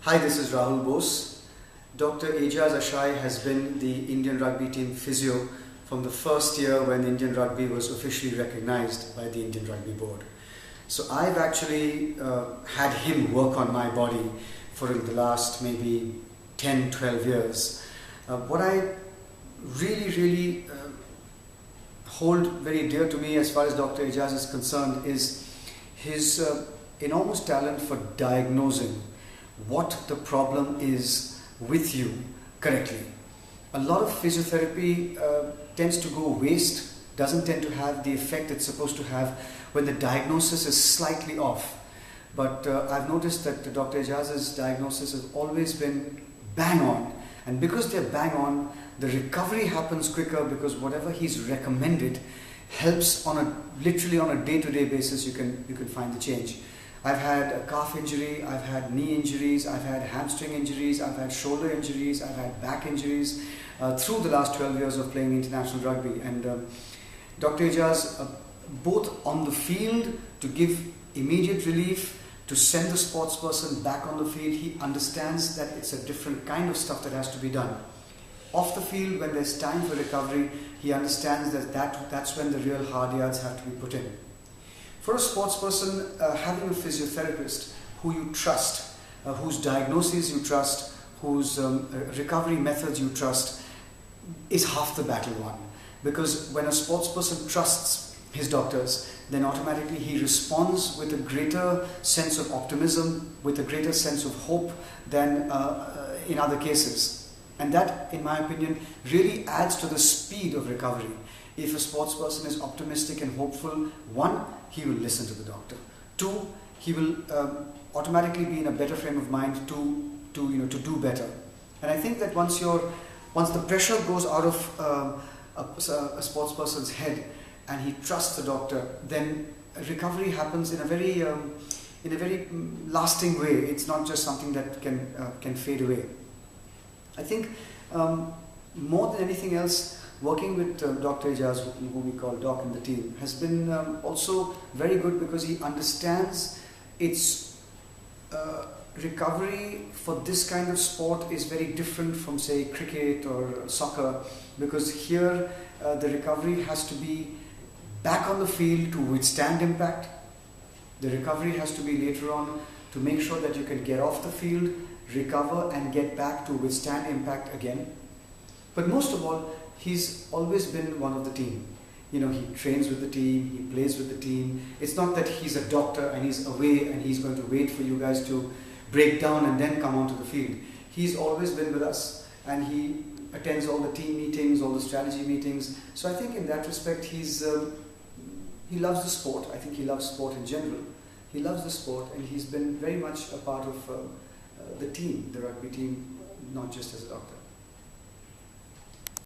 Hi, this is Rahul Bose. Dr. Ejaz Ashai has been the Indian rugby team physio from the first year when Indian rugby was officially recognized by the Indian Rugby Board. So I've actually had him work on my body for the last maybe 10, 12 years. What I really hold very dear to me as far as Dr. Ejaz is concerned is his enormous talent for diagnosing what the problem is with you correctly. A lot of physiotherapy tends to go waste, doesn't tend to have the effect it's supposed to have when the diagnosis is slightly off. But I've noticed that Dr. Ejaz's diagnosis has always been bang on, and because they're bang on, the recovery happens quicker because whatever he's recommended helps literally on a day-to-day basis. You can find the change. I've had a calf injury, I've had knee injuries, I've had hamstring injuries, I've had shoulder injuries, I've had back injuries through the last 12 years of playing international rugby. And Dr. Ejaz, both on the field to give immediate relief, to send the sports person back on the field, he understands that it's a different kind of stuff that has to be done. Off the field, when there's time for recovery, he understands that's when the real hard yards have to be put in. For a sports person, having a physiotherapist who you trust, whose diagnoses you trust, whose recovery methods you trust, is half the battle won. Because when a sports person trusts his doctors, then automatically he responds with a greater sense of optimism, with a greater sense of hope than in other cases. And that, in my opinion, really adds to the speed of recovery. If a sports person is optimistic and hopeful, one, he will listen to the doctor. Two, he will automatically be in a better frame of mind to do better. And I think that once the pressure goes out of a sports person's head and he trusts the doctor, then recovery happens in a very lasting way. It's not just something that can fade away. I think more than anything else, working with Dr. Ejaz, who we call Doc in the team, has been also very good because he understands its recovery for this kind of sport is very different from, say, cricket or soccer, because here the recovery has to be back on the field to withstand impact. The recovery has to be later on to make sure that you can get off the field, recover and get back to withstand impact again. But most of all, he's always been one of the team. He trains with the team, he plays with the team. It's not that he's a doctor and he's away and he's going to wait for you guys to break down and then come onto the field. He's always been with us and he attends all the team meetings, all the strategy meetings. So I think in that respect, he loves the sport. I think he loves sport in general. He loves the sport and he's been very much a part of the team, the rugby team, not just as a doctor.